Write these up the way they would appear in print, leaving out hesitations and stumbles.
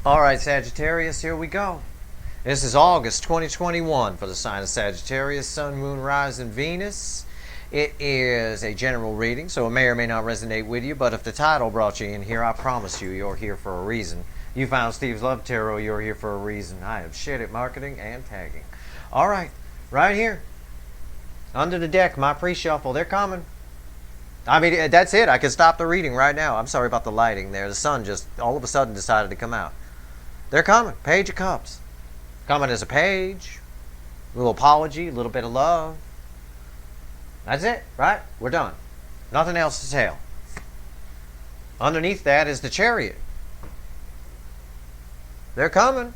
All right, Sagittarius, here we go. This is August 2021 for the sign of Sagittarius, Sun, Moon, Rising, Venus. It is a general reading, so it may or may not resonate with you, but if the title brought you in here, I promise you, you're here for a reason. You found Steve's Love Tarot, you're here for a reason. I am shit at marketing and tagging. All right, right here. Under the deck, my pre-shuffle, they're coming. I mean, that's it. I can stop the reading right now. I'm sorry about the lighting there. The sun just all of a sudden decided to come out. They're coming. Page of Cups. Coming as a page. A little apology, a little bit of love. That's it, right? We're done. Nothing else to tell. Underneath that is the Chariot. They're coming.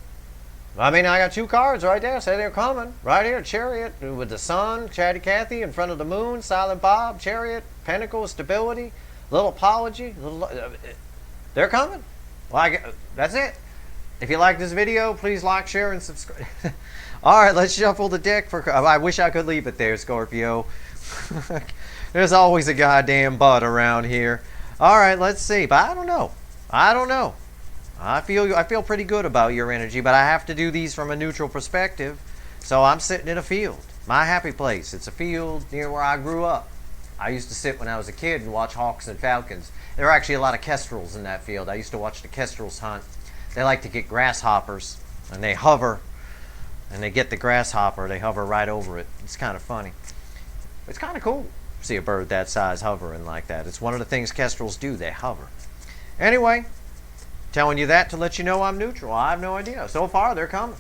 I mean, I got two cards right there. Say they're coming. Right here, Chariot with the sun, Chatty Cathy in front of the moon, Silent Bob, Chariot, Pentacle, stability, little apology. They're coming. Well, that's it. If you like this video, please like, share, and subscribe. All right, let's shuffle the deck. I wish I could leave it there, Scorpio. There's always a goddamn butt around here. All right, let's see. But I don't know. I feel pretty good about your energy, but I have to do these from a neutral perspective. So I'm sitting in a field. My happy place. It's a field near where I grew up. I used to sit when I was a kid and watch hawks and falcons. There are actually a lot of kestrels in that field. I used to watch the kestrels hunt. They like to get grasshoppers, and they hover, and they get the grasshopper. They hover right over it. It's kind of funny. It's kind of cool to see a bird that size hovering like that. It's one of the things kestrels do. They hover. Anyway, telling you that to let you know I'm neutral. I have no idea. So far, they're coming.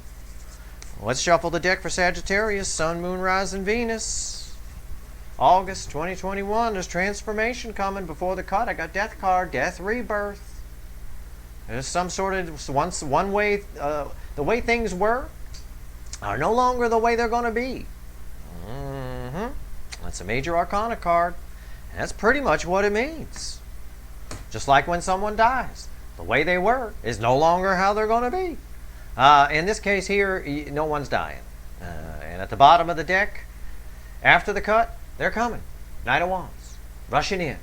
Let's shuffle the deck for Sagittarius, Sun, Moon, Rising, Venus. August 2021. There's transformation coming before the cut. I got Death card, Death, Rebirth. There's some sort of one way, the way things were are no longer the way they're going to be. That's a major arcana card. And that's pretty much what it means. Just like when someone dies. The way they were is no longer how they're going to be. In this case here, no one's dying. And at the bottom of the deck, after the cut, they're coming. Knight of Wands. Rushing in.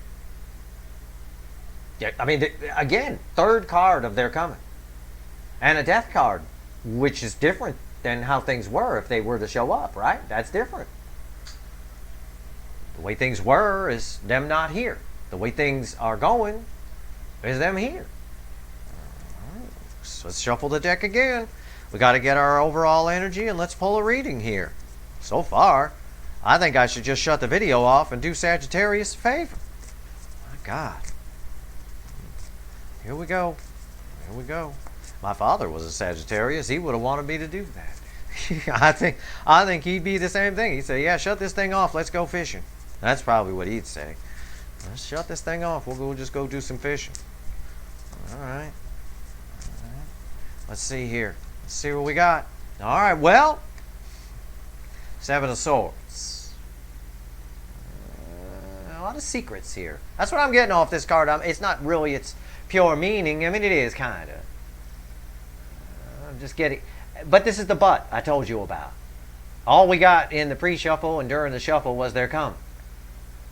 I mean, again, third card of their coming. And a Death card, which is different than how things were if they were to show up, right? That's different. The way things were is them not here. The way things are going is them here. So let's shuffle the deck again. We got to get our overall energy, and let's pull a reading here. So far, I think I should just shut the video off and do Sagittarius a favor. My God. Here we go. Here we go. My father was a Sagittarius. He would have wanted me to do that. I think he'd be the same thing. He'd say, yeah, shut this thing off. Let's go fishing. That's probably what he'd say. Let's shut this thing off. We'll just go do some fishing. All right. Let's see here. Let's see what we got. All right. Well, Seven of Swords. A lot of secrets here. That's what I'm getting off this card. It's not really its pure meaning. I mean, it is kind of. I'm just getting. But this is the but I told you about. All we got in the pre-shuffle and during the shuffle was their coming.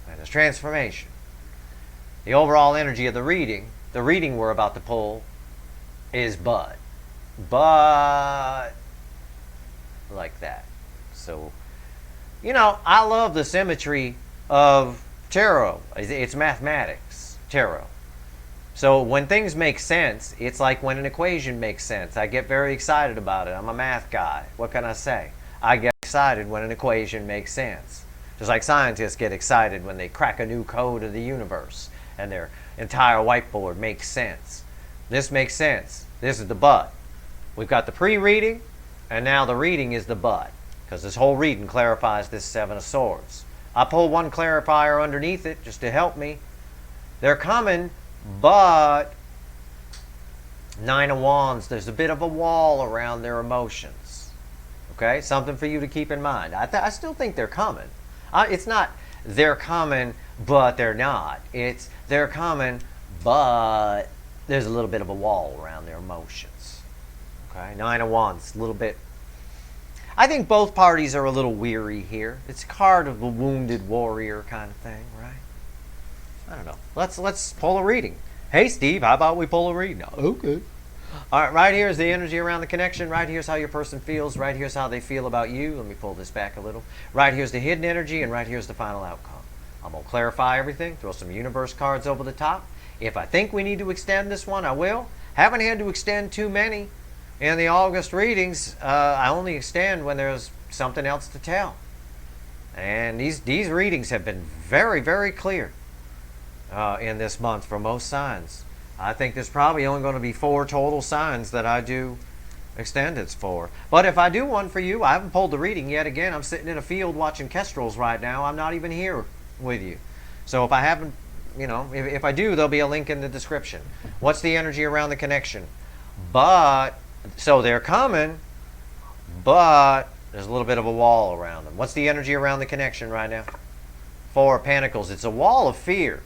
And it's transformation. The overall energy of the reading we're about to pull, is but. But like that. So, you know, I love the symmetry of tarot. It's mathematics, tarot. So when things make sense, it's like when an equation makes sense. I get very excited about it. I'm a math guy. What can I say? I get excited when an equation makes sense. Just like scientists get excited when they crack a new code of the universe and their entire whiteboard makes sense. This makes sense. This is the but. We've got the pre-reading, and now the reading is the but. Because this whole reading clarifies this Seven of Swords. I pulled one clarifier underneath it just to help me. They're coming, but Nine of Wands, there's a bit of a wall around their emotions. Okay? Something for you to keep in mind. I still think they're coming. It's not they're coming, but they're not. It's they're coming, but there's a little bit of a wall around their emotions. Okay? Nine of Wands, a little bit. I think both parties are a little weary here. It's a card of the wounded warrior kind of thing, right? I don't know. Let's pull a reading. Hey, Steve, how about we pull a reading? Okay. All right, right here is the energy around the connection. Right here's how your person feels. Right here's how they feel about you. Let me pull this back a little. Right here's the hidden energy, and right here's the final outcome. I'm going to clarify everything, throw some universe cards over the top. If I think we need to extend this one, I will. Haven't had to extend too many in the August readings. I only extend when there's something else to tell. And these readings have been very, very clear in this month for most signs. I think there's probably only going to be 4 total signs that I do extendeds for. But if I do one for you, I haven't pulled the reading yet. Again, I'm sitting in a field watching kestrels right now. I'm not even here with you. So if I haven't, if I do, there'll be a link in the description. What's the energy around the connection? So they're coming, but there's a little bit of a wall around them. What's the energy around the connection right now? 4 of Pentacles. It's a wall of fear.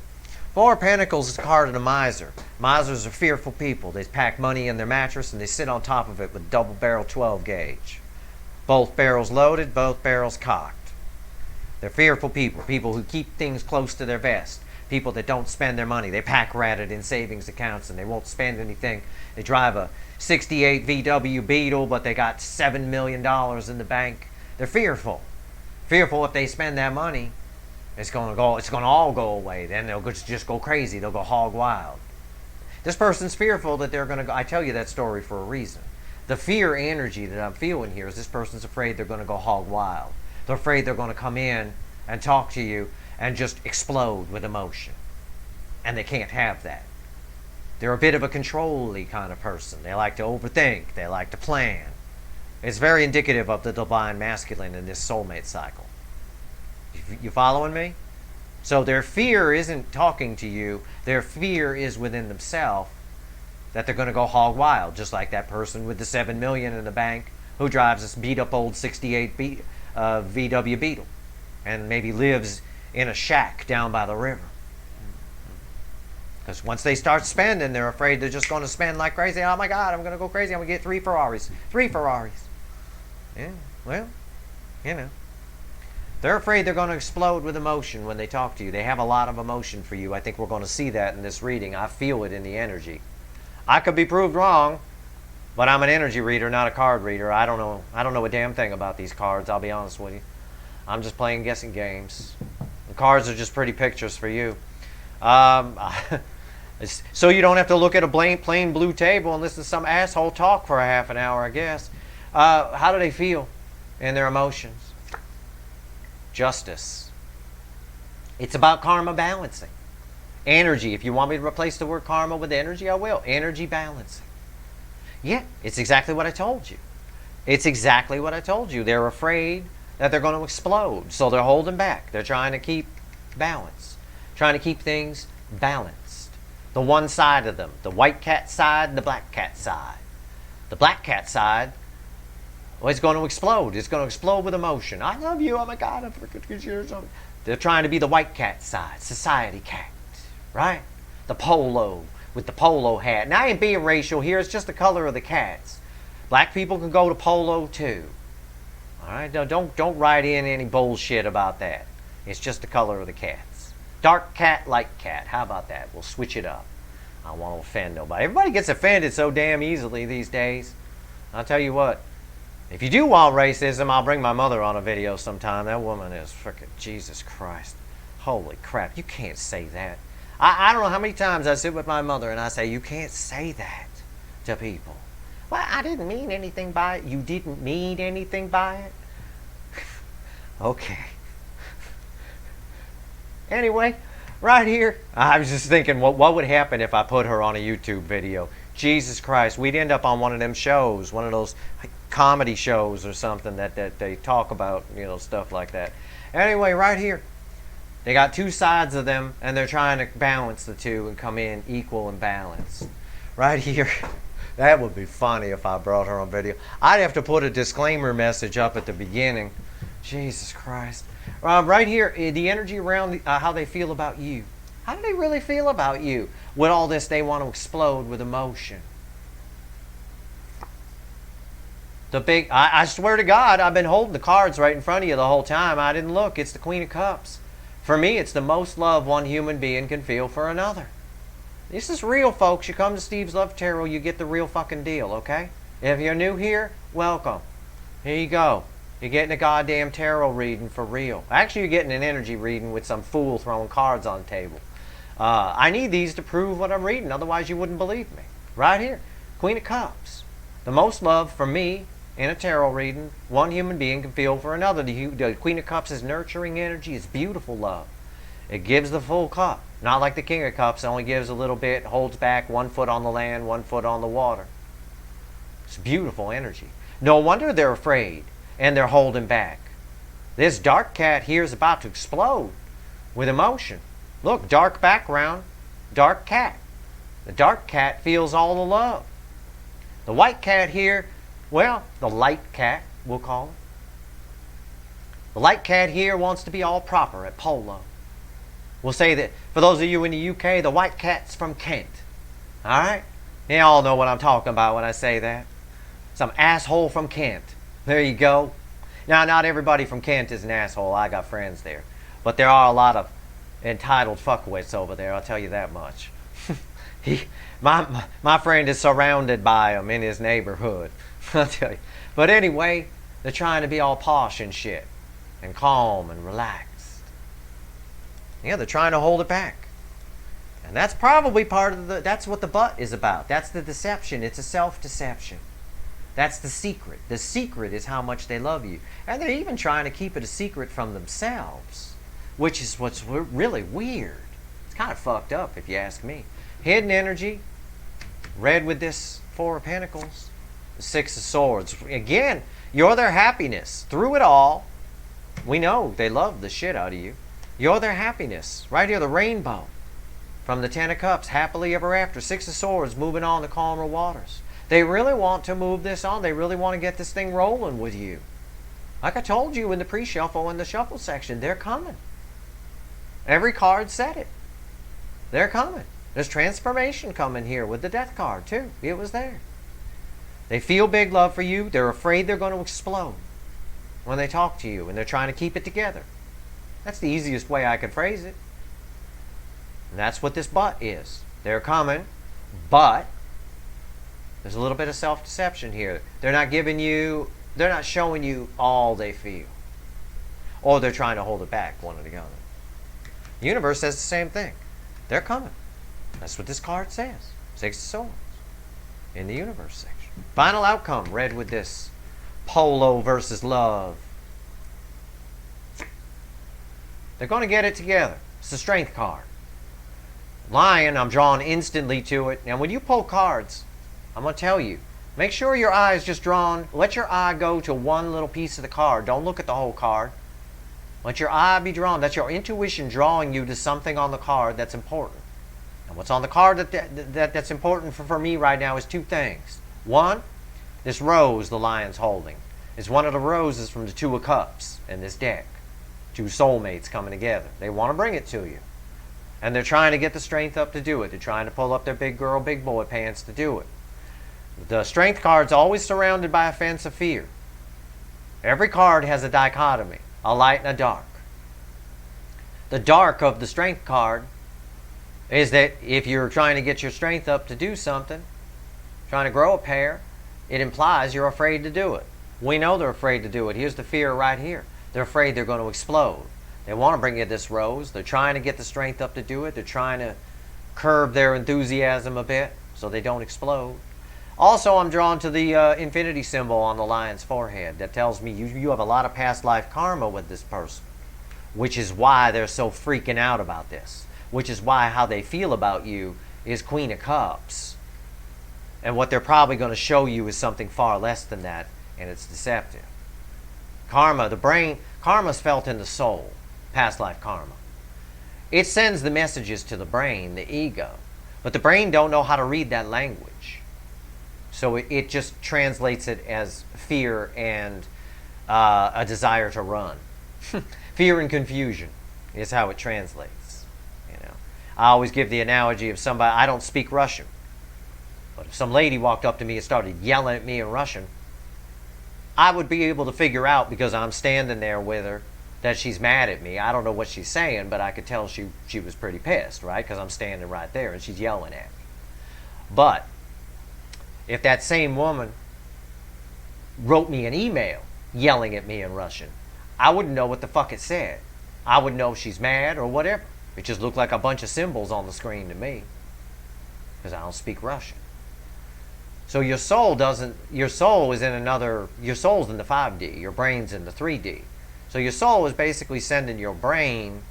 4 of Pentacles is the card of the miser. Misers are fearful people. They pack money in their mattress and they sit on top of it with double barrel 12 gauge. Both barrels loaded, both barrels cocked. They're fearful people. People who keep things close to their vest. People that don't spend their money. They pack ratted in savings accounts and they won't spend anything. They drive a 68 VW Beetle, but they got $7 million in the bank. They're fearful. Fearful if they spend that money, it's going to all go away. Then they'll just go crazy. They'll go hog wild. This person's fearful that they're going to go. I tell you that story for a reason. The fear energy that I'm feeling here is this person's afraid they're going to go hog wild. They're afraid they're going to come in and talk to you and just explode with emotion. And they can't have that. They're a bit of a control-y kind of person. They like to overthink. They like to plan. It's very indicative of the divine masculine in this soulmate cycle. You following me? So their fear isn't talking to you. Their fear is within themselves that they're going to go hog wild, just like that person with the $7 million in the bank who drives this beat-up old 68 VW Beetle and maybe lives in a shack down by the river. Because once they start spending, they're afraid they're just going to spend like crazy. Oh my God, I'm going to go crazy. I'm going to get 3 Ferraris. 3 Ferraris. Yeah, well, They're afraid they're going to explode with emotion when they talk to you. They have a lot of emotion for you. I think we're going to see that in this reading. I feel it in the energy. I could be proved wrong, but I'm an energy reader, not a card reader. I don't know a damn thing about these cards, I'll be honest with you. I'm just playing guessing games. The cards are just pretty pictures for you. So you don't have to look at a plain blue table and listen to some asshole talk for a half an hour, I guess. How do they feel in their emotions? Justice. It's about karma balancing. Energy. If you want me to replace the word karma with energy, I will. Energy balancing. Yeah, it's exactly what I told you. It's exactly what I told you. They're afraid that they're going to explode, so they're holding back. They're trying to keep balance. Trying to keep things balanced. The one side of them. The white cat side and the black cat side. The black cat side, well, it's going to explode. It's going to explode with emotion. I love you. Oh my God, I'm freaking you. They're trying to be the white cat side. Society cat. Right? The polo with the polo hat. And I ain't being racial here. It's just the color of the cats. Black people can go to polo too. All right? Don't write in any bullshit about that. It's just the color of the cats. Dark cat, light cat. How about that? We'll switch it up. I don't want to offend nobody. Everybody gets offended so damn easily these days. I'll tell you what. If you do want racism, I'll bring my mother on a video sometime. That woman is freaking Jesus Christ. Holy crap. You can't say that. I don't know how many times I sit with my mother and I say, you can't say that to people. Well, I didn't mean anything by it. You didn't mean anything by it? Okay. Anyway, right here, I was just thinking, what would happen if I put her on a YouTube video? Jesus Christ, we'd end up on one of them shows, one of those comedy shows or something that they talk about, stuff like that. Anyway, right here, they got 2 sides of them, and they're trying to balance the 2 and come in equal and balanced. Right here, that would be funny if I brought her on video. I'd have to put a disclaimer message up at the beginning. Jesus Christ. Right here, the energy around how they feel about you. How do they really feel about you? With all this, they want to explode with emotion. I swear to God, I've been holding the cards right in front of you the whole time. I didn't look. It's the Queen of Cups. For me, it's the most love one human being can feel for another. This is real, folks. You come to Steve's Love Tarot, you get the real fucking deal, okay? If you're new here, welcome. Here you go. You're getting a goddamn tarot reading for real. Actually, you're getting an energy reading with some fool throwing cards on the table. I need these to prove what I'm reading, otherwise you wouldn't believe me. Right here, Queen of Cups. The most love for me in a tarot reading one human being can feel for another. The Queen of Cups is nurturing energy. It's beautiful love. It gives the full cup. Not like the King of Cups. It only gives a little bit, holds back, 1 foot on the land, 1 foot on the water. It's beautiful energy. No wonder they're afraid and they're holding back. This dark cat here is about to explode with emotion. Look, dark background, dark cat. The dark cat feels all the love. The white cat here, well, the light cat, we'll call it. The light cat here wants to be all proper at polo. We'll say that, for those of you in the UK, the white cat's from Kent. Alright? You all know what I'm talking about when I say that. Some asshole from Kent. There you go. Now, not everybody from Kent is an asshole. I got friends there. But there are a lot of entitled fuckwits over there, I'll tell you that much. My friend is surrounded by them in his neighborhood. I'll tell you. But anyway, they're trying to be all posh and shit. And calm and relaxed. Yeah, they're trying to hold it back. And that's probably part of that's what the butt is about. That's the deception. It's a self-deception. That's the secret. The secret is how much they love you. And they're even trying to keep it a secret from themselves. Which is what's really weird. It's kind of fucked up if you ask me. Hidden energy. Red with this 4 of Pentacles. The 6 of Swords. Again, you're their happiness. Through it all, we know they love the shit out of you. You're their happiness. Right here, the rainbow. From the 10 of Cups, happily ever after. 6 of Swords, moving on to calmer waters. They really want to move this on. They really want to get this thing rolling with you. Like I told you in the pre-shuffle, in the shuffle section, they're coming. Every card said it. They're coming. There's transformation coming here with the Death card, too. It was there. They feel big love for you. They're afraid they're going to explode when they talk to you, and they're trying to keep it together. That's the easiest way I could phrase it. And that's what this but is. They're coming, but there's a little bit of self-deception here. They're not showing you all they feel. Or they're trying to hold it back, one or the other. The universe says the same thing. They're coming. That's what this card says. 6 of Swords. In the universe section. Final outcome, red with this polo versus love. They're going to get it together. It's the Strength card. Lion, I'm drawn instantly to it. Now, when you pull cards, I'm going to tell you, make sure your eye is just drawn. Let your eye go to one little piece of the card. Don't look at the whole card. Let your eye be drawn. That's your intuition drawing you to something on the card that's important. And what's on the card that's important for me right now is 2 things. One, this rose the lion's holding is one of the roses from the 2 of Cups in this deck. 2 soulmates coming together. They want to bring it to you. And they're trying to get the strength up to do it. They're trying to pull up their big girl, big boy pants to do it. The Strength card's always surrounded by a fence of fear. Every card has a dichotomy, a light and a dark. The dark of the Strength card is that if you're trying to get your strength up to do something, trying to grow a pair, it implies you're afraid to do it. We know they're afraid to do it. Here's the fear right here. They're afraid they're going to explode. They want to bring you this rose. They're trying to get the strength up to do it. They're trying to curb their enthusiasm a bit so they don't explode. Also, I'm drawn to the infinity symbol on the lion's forehead. That tells me you have a lot of past life karma with this person, which is why they're so freaking out about this, which is why how they feel about you is Queen of Cups. And what they're probably going to show you is something far less than that, and it's deceptive. Karma, the brain, karma's felt in the soul, past life karma. It sends the messages to the brain, the ego, but the brain don't know how to read that language. So it just translates it as fear and a desire to run. Fear and confusion is how it translates. You know, I always give the analogy of somebody, I don't speak Russian, but if some lady walked up to me and started yelling at me in Russian, I would be able to figure out, because I'm standing there with her, that she's mad at me. I don't know what she's saying, but I could tell she was pretty pissed, right? Because I'm standing right there and she's yelling at me. But if that same woman wrote me an email yelling at me in Russian, I wouldn't know what the fuck it said. I wouldn't know if she's mad or whatever. It just looked like a bunch of symbols on the screen to me, because I don't speak Russian. So your soul is in another, your soul's in the 5D, your brain's in the 3D. So your soul is basically sending your brain,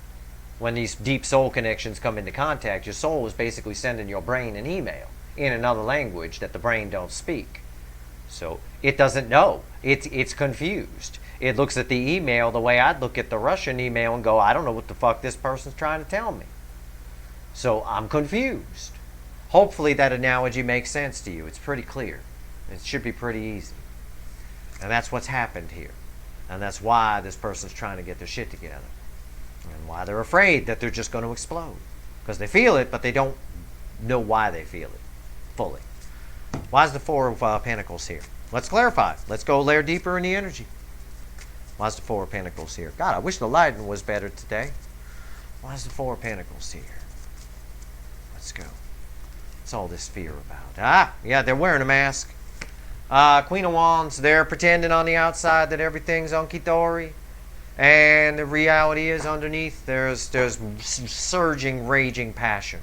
when these deep soul connections come into contact, your soul is basically sending your brain an email in another language that the brain don't speak. So it doesn't know. It's confused. It looks at the email the way I'd look at the Russian email and go, I don't know what the fuck this person's trying to tell me. So I'm confused. Hopefully that analogy makes sense to you. It's pretty clear. It should be pretty easy. And that's what's happened here. And that's why this person's trying to get their shit together. And why they're afraid that they're just going to explode. Because they feel it, but they don't know why they feel it fully. Why is the Four of Pentacles here? Let's clarify. Let's go a layer deeper in the energy. Why is the Four of Pentacles here? God, I wish the lighting was better today. Why is the Four of Pentacles here? Let's go. What's all this fear about? Ah, yeah, they're wearing a mask. Queen of Wands, they're pretending on the outside that everything's hunky-dory. And the reality is underneath there's surging, raging passion.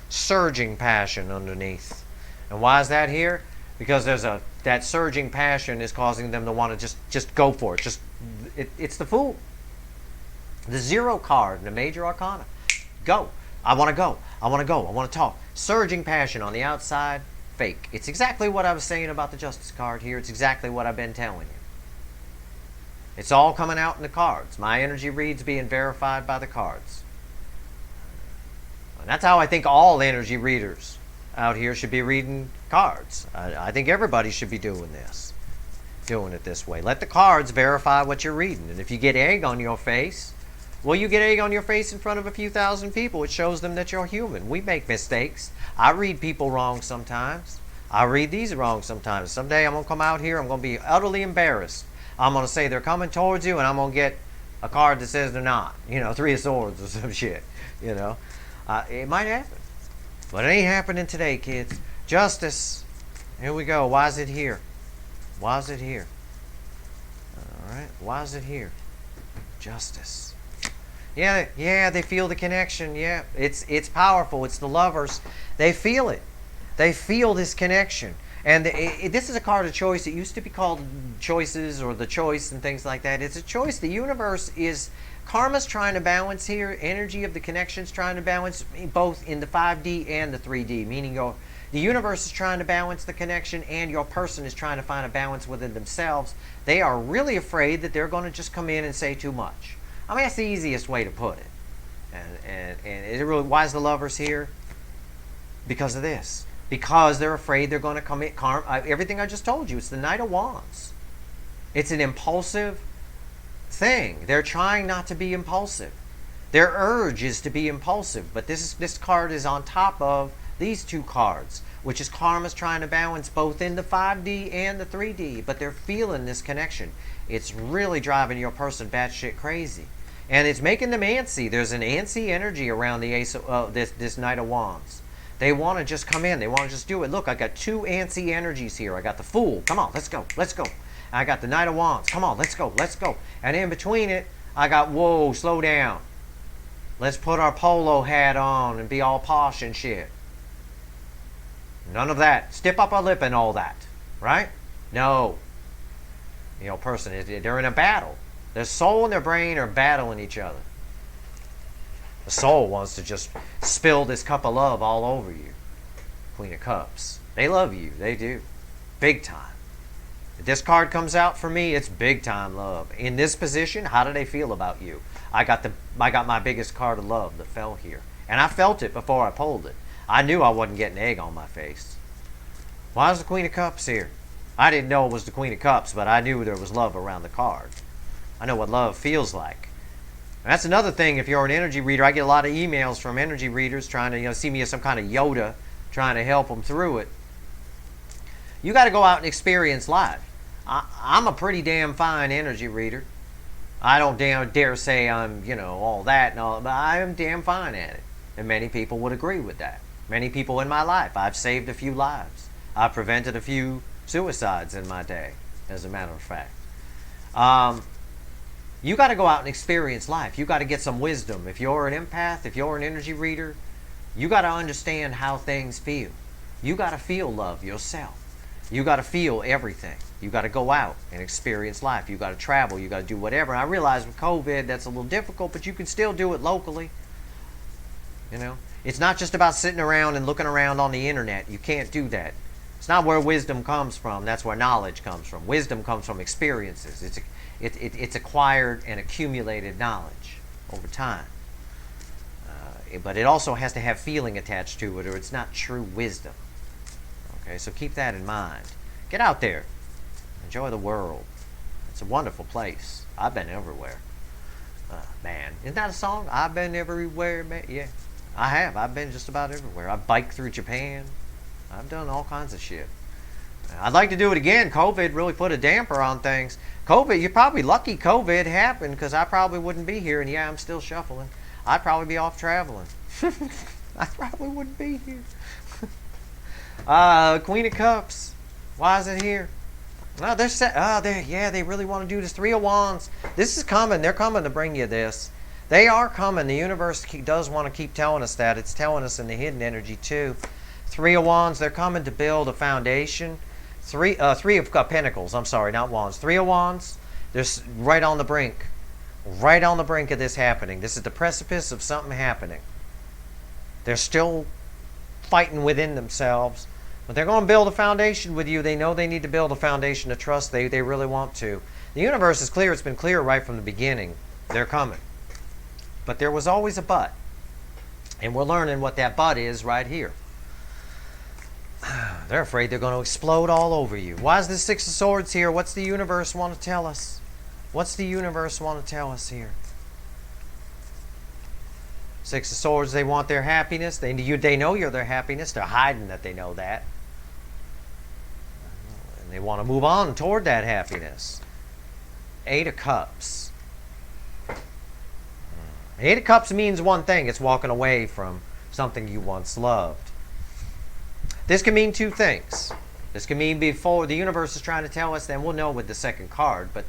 Surging passion underneath. And why is that here? Because that surging passion is causing them to want to just go for it. It's the Fool. The Zero card in the Major Arcana. Go. I want to go. I want to go. I want to talk. Surging passion on the outside. Fake. It's exactly what I was saying about the Justice card here. It's exactly what I've been telling you. It's all coming out in the cards. My energy reads being verified by the cards. And that's how I think all energy readers out here should be reading cards. I think everybody should be doing this. Doing it this way. Let the cards verify what you're reading. And if you get egg on your face, well, you get egg on your face in front of a few thousand people. It shows them that you're human. We make mistakes. I read people wrong sometimes. I read these wrong sometimes. Someday I'm going to come out here. I'm going to be utterly embarrassed. I'm going to say they're coming towards you, and I'm going to get a card that says they're not. You know, Three of Swords or some shit. You know. It might happen. But it ain't happening today, kids. Justice. Here we go. Why is it here? Why is it here? Alright. Why is it here? Justice. Yeah, they feel the connection. Yeah, it's powerful. It's the Lovers. They feel it. They feel this connection. And this is a card of choice. It used to be called Choices or the Choice and things like that. It's a choice. The universe is... Karma's trying to balance here. Energy of the connection's trying to balance both in the 5D and the 3D. Meaning the universe is trying to balance the connection and your person is trying to find a balance within themselves. They are really afraid that they're going to just come in and say too much. I mean, that's the easiest way to put it. And it really, why is the Lovers here? Because of this. Because they're afraid they're going to come in. Everything I just told you, it's the Knight of Wands. It's an impulsive thing. They're trying not to be impulsive. Their urge is to be impulsive. But this card is on top of these two cards, which is Karma's trying to balance both in the 5D and the 3D. But they're feeling this connection. It's really driving your person batshit crazy. And it's making them antsy. There's an antsy energy around the this Knight of Wands. They want to just come in. They want to just do it. Look, I got two antsy energies here. I got the Fool. Come on, let's go. Let's go. I got the Knight of Wands. Come on, let's go. Let's go. And in between it, I got, whoa, slow down. Let's put our polo hat on and be all posh and shit. None of that. Stiff up our lip and all that. Right? No. You know, person, they're in a battle. Their soul and their brain are battling each other. The soul wants to just spill this cup of love all over you. Queen of Cups. They love you. They do. Big time. If this card comes out for me, it's big time love. In this position, how do they feel about you? I got my biggest card of love that fell here. And I felt it before I pulled it. I knew I wasn't getting egg on my face. Why is the Queen of Cups here? I didn't know it was the Queen of Cups, but I knew there was love around the card. I know what love feels like. And that's another thing, if you're an energy reader, I get a lot of emails from energy readers trying to see me as some kind of Yoda, trying to help them through it. You got to go out and experience life. I'm a pretty damn fine energy reader. I don't dare say I'm, all that and all, but I am damn fine at it. And many people would agree with that. Many people in my life. I've saved a few lives. I've prevented a few suicides in my day, as a matter of fact. You got to go out and experience life. You got to get some wisdom. If you're an empath, if you're an energy reader, you got to understand how things feel. You got to feel love yourself. You got to feel everything. You got to go out and experience life. You got to travel. You got to do whatever. And I realize with COVID that's a little difficult, but you can still do it locally. It's not just about sitting around and looking around on the internet. You can't do that. It's not where wisdom comes from. That's where knowledge comes from. Wisdom comes from experiences. It's acquired and accumulated knowledge over time. But it also has to have feeling attached to it, or it's not true wisdom. Okay, so keep that in mind. Get out there. Enjoy the world. It's a wonderful place. I've been everywhere. Man, isn't that a song? I've been everywhere, man. Yeah, I have. I've been just about everywhere. I biked through Japan. I've done all kinds of shit. I'd like to do it again. COVID really put a damper on things. COVID, you're probably lucky COVID happened, because I probably wouldn't be here. And yeah, I'm still shuffling. I'd probably be off traveling. I probably wouldn't be here. Queen of Cups. Why is it here? No, they're set. They really want to do this. Three of Wands. This is coming. They're coming to bring you this. They are coming. The universe does want to keep telling us that. It's telling us in the hidden energy too. Three of Wands. They're coming to build a foundation. Three of Pentacles. I'm sorry, not Wands. Three of Wands. They're right on the brink. Right on the brink of this happening. This is the precipice of something happening. They're still fighting within themselves, but they're going to build a foundation with you. They know they need to build a foundation of trust. They really want to. The universe is clear. It's been clear right from the beginning. They're coming. But there was always a but. And we're learning what that but is right here. They're afraid they're going to explode all over you. Why is the Six of Swords here? What's the universe want to tell us? What's the universe want to tell us here? Six of Swords, they want their happiness. They know you're their happiness. They're hiding that they know that. And they want to move on toward that happiness. Eight of Cups. Eight of Cups means one thing. It's walking away from something you once loved. This can mean two things. This can mean before the universe is trying to tell us, then we'll know with the second card, but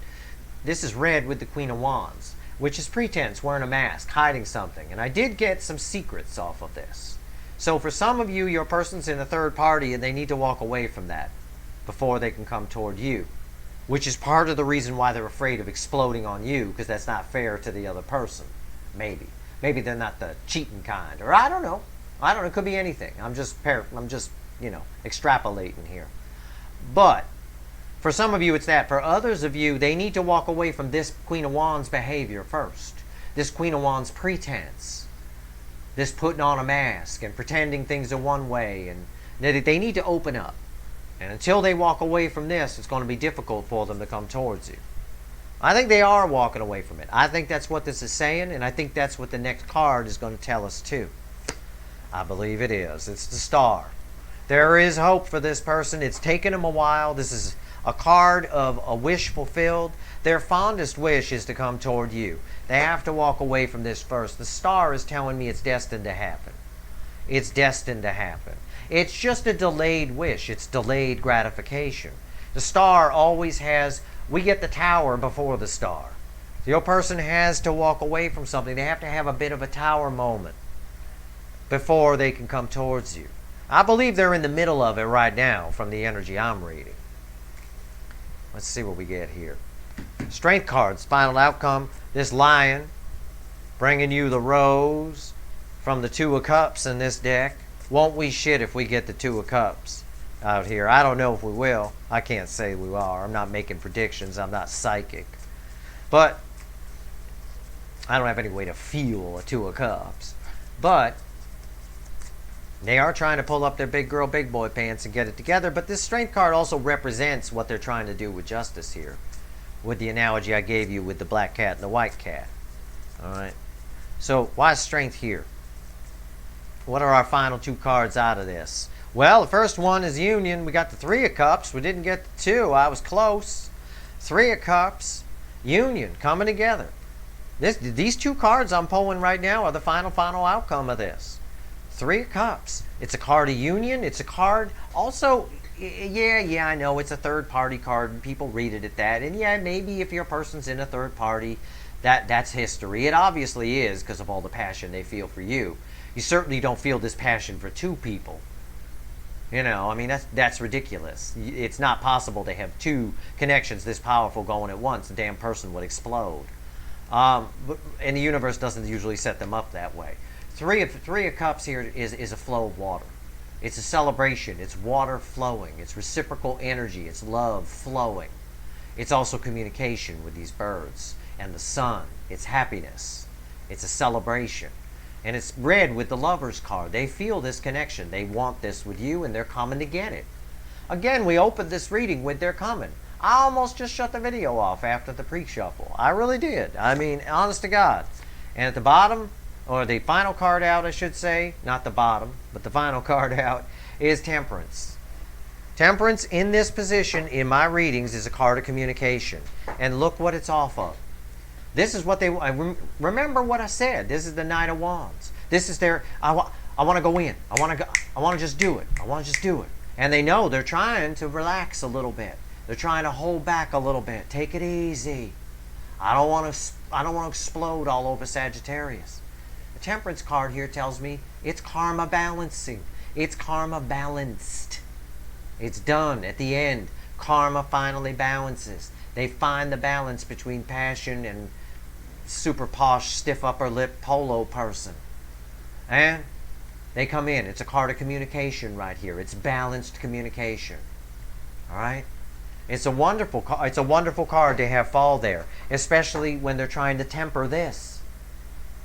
this is red with the Queen of Wands, which is pretense, wearing a mask, hiding something. And I did get some secrets off of this. So for some of you, your person's in a third party and they need to walk away from that before they can come toward you, which is part of the reason why they're afraid of exploding on you, because that's not fair to the other person. Maybe. Maybe they're not the cheating kind, or I don't know. It could be anything. I'm just extrapolating here. But for some of you, it's that. For others of you, they need to walk away from this Queen of Wands behavior first. This Queen of Wands pretense. This putting on a mask and pretending things are one way. And they need to open up. And until they walk away from this, it's going to be difficult for them to come towards you. I think they are walking away from it. I think that's what this is saying, and I think that's what the next card is going to tell us too. I believe it is. It's the Star. There is hope for this person. It's taken them a while. This is a card of a wish fulfilled. Their fondest wish is to come toward you. They have to walk away from this first. The Star is telling me it's destined to happen. It's destined to happen. It's just a delayed wish. It's delayed gratification. The Star always has, we get the Tower before the Star. Your person has to walk away from something. They have to have a bit of a Tower moment before they can come towards you. I believe they're in the middle of it right now from the energy I'm reading. Let's see what we get here. Strength cards, final outcome. This Lion bringing you the Rose from the Two of Cups in this deck. Won't we shit if we get the Two of Cups out here? I don't know if we will. I can't say we are. I'm not making predictions. I'm not psychic. But I don't have any way to feel a Two of Cups. But they are trying to pull up their big girl, big boy pants and get it together. But this Strength card also represents what they're trying to do with justice here. With the analogy I gave you with the black cat and the white cat. Alright. So why is Strength here? What are our final two cards out of this? Well, the first one is Union. We got the Three of Cups. We didn't get the Two. I was close. Three of Cups. Union, coming together. These two cards I'm pulling right now are the final outcome of this. Three of Cups. It's a card of union. It's a card also, yeah, I know it's a third party card and people read it at that. And yeah, maybe if your person's in a third party, that's history. It obviously is because of all the passion they feel for you. You certainly don't feel this passion for two people. You know, I mean, that's ridiculous. It's not possible to have two connections this powerful going at once. The damn person would explode. And the universe doesn't usually set them up that way. Three of Cups here is a flow of water. It's a celebration. It's water flowing. It's reciprocal energy. It's love flowing. It's also communication with these birds and the sun. It's happiness. It's a celebration. And it's red with the Lover's card. They feel this connection. They want this with you, and they're coming to get it. Again, we opened this reading with they're coming. I almost just shut the video off after the pre-shuffle. I really did. I mean, honest to God. And at the bottom, or the final card out, I should say, not the bottom, but the final card out, is Temperance. Temperance in this position in my readings is a card of communication. And look what it's off of. This is what they... remember what I said. This is the Knight of Wands. This is their... I want to go in. I want to just do it. I want to just do it. And they know they're trying to relax a little bit. They're trying to hold back a little bit. Take it easy. I don't want to explode all over Sagittarius. The Temperance card here tells me it's karma balancing. It's karma balanced. It's done. At the end, karma finally balances. They find the balance between passion and super posh, stiff upper lip polo person. And they come in. It's a card of communication right here. It's balanced communication. All right? It's a wonderful card to have fall there, especially when they're trying to temper this.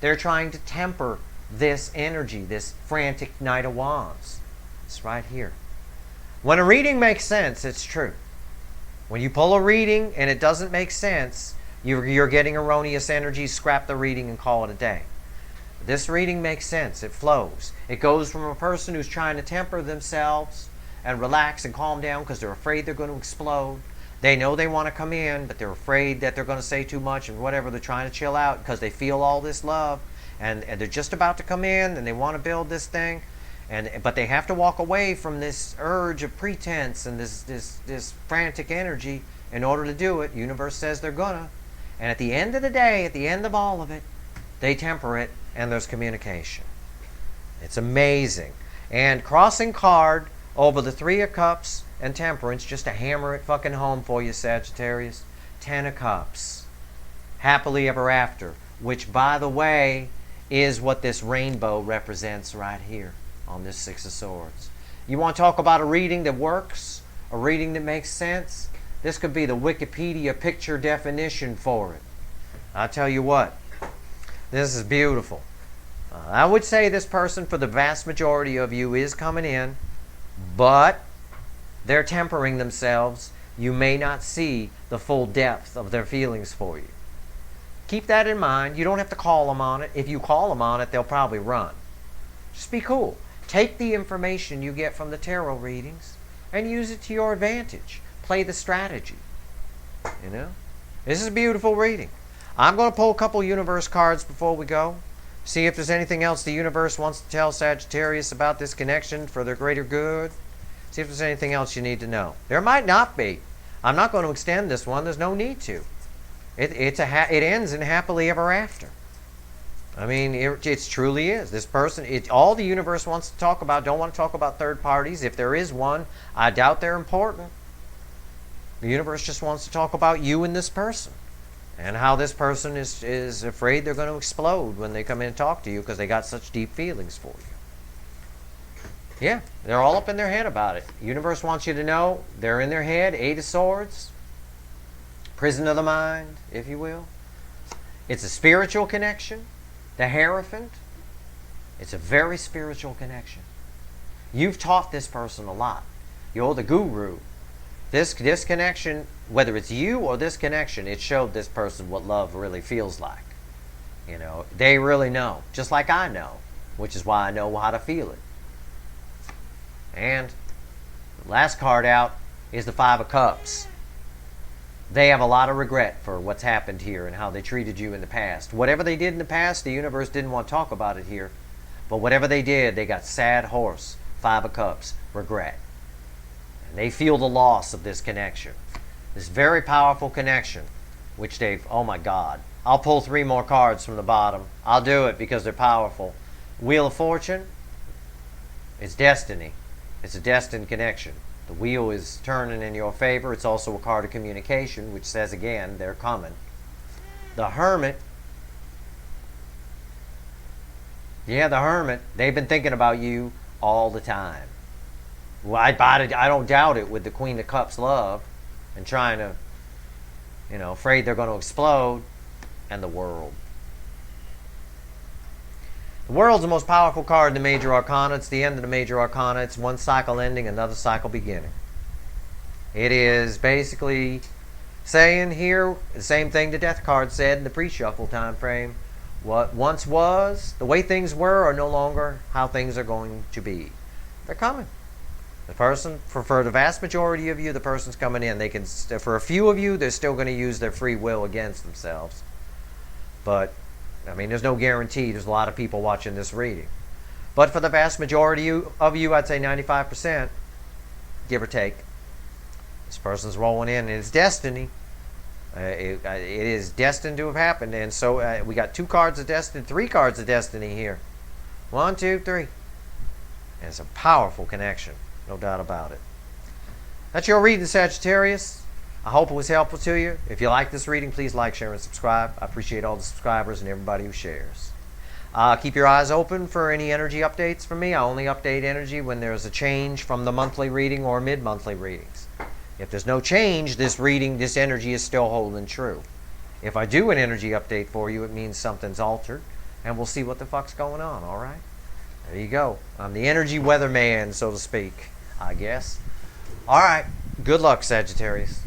They're trying to temper this energy, this frantic Knight of Wands. It's right here. When a reading makes sense, it's true. When you pull a reading and it doesn't make sense, you're getting erroneous energy, scrap the reading and call it a day. This reading makes sense. It flows. It goes from a person who's trying to temper themselves and relax and calm down because they're afraid they're going to explode. They know they want to come in, but they're afraid that they're going to say too much and whatever. They're trying to chill out because they feel all this love. And they're just about to come in and they want to build this thing. But they have to walk away from this urge of pretense and this frantic energy in order to do it. Universe says they're gonna. And at the end of the day, at the end of all of it, they temper it and there's communication. It's amazing. And crossing card over the Three of Cups and Temperance, just to hammer it fucking home for you, Sagittarius. 10 of Cups. Happily ever after. Which, by the way, is what this rainbow represents right here on this Six of Swords. You want to talk about a reading that works? A reading that makes sense? This could be the Wikipedia picture definition for it. I'll tell you what. This is beautiful. I would say this person, for the vast majority of you, is coming in, but they're tempering themselves. You may not see the full depth of their feelings for you. Keep that in mind. You don't have to call them on it. If you call them on it, they'll probably run. Just be cool. Take the information you get from the tarot readings and use it to your advantage. Play the strategy. You know? This is a beautiful reading. I'm going to pull a couple universe cards before we go. See if there's anything else the universe wants to tell Sagittarius about this connection for their greater good. See if there's anything else you need to know. There might not be. I'm not going to extend this one. There's no need to. It ends in happily ever after. I mean, it truly is. This person, all the universe wants to talk about, don't want to talk about third parties. If there is one, I doubt they're important. The universe just wants to talk about you and this person. And how this person is afraid they're going to explode when they come in and talk to you because they got such deep feelings for you. Yeah, they're all up in their head about it. The universe wants you to know they're in their head. 8 of Swords. Prison of the mind, if you will. It's a spiritual connection. The Hierophant. It's a very spiritual connection. You've taught this person a lot. You're the guru. This connection, whether it's you or this connection, it showed this person what love really feels like. You know, they really know, just like I know, which is why I know how to feel it. And the last card out is the 5 of Cups. They have a lot of regret for what's happened here and how they treated you in the past. Whatever they did in the past, the universe didn't want to talk about it here. But whatever they did, they got sad horse, 5 of cups, regret. And they feel the loss of this connection. This very powerful connection, which they've, oh my God. I'll pull 3 more cards from the bottom. I'll do it because they're powerful. Wheel of Fortune, it's destiny. It's a destined connection. The wheel is turning in your favor. It's also a card of communication, which says again, they're coming. The Hermit. Yeah, the Hermit. They've been thinking about you all the time. Well, I don't doubt it with the Queen of Cups love and trying to, afraid they're going to explode. And the World. The World's the most powerful card in the Major Arcana. It's the end of the Major Arcana. It's one cycle ending, another cycle beginning. It is basically saying here the same thing the Death card said in the pre-shuffle time frame. What once was, the way things were, are no longer how things are going to be. They're coming. The person, for the vast majority of you, the person's coming in. They can, for a few of you, they're still going to use their free will against themselves. But I mean, there's no guarantee. There's a lot of people watching this reading. But for the vast majority of you, I'd say 95%, give or take, this person's rolling in. And it's destiny. It is destined to have happened. And so we got 2 cards of destiny, 3 cards of destiny here. 1, 2, 3. And it's a powerful connection. No doubt about it. That's your reading, Sagittarius. I hope it was helpful to you. If you like this reading, please like, share, and subscribe. I appreciate all the subscribers and everybody who shares. Keep your eyes open for any energy updates from me. I only update energy when there's a change from the monthly reading or mid-monthly readings. If there's no change, this energy is still holding true. If I do an energy update for you, it means something's altered, and we'll see what the fuck's going on, all right? There you go. I'm the energy weatherman, so to speak, I guess. All right. Good luck, Sagittarius.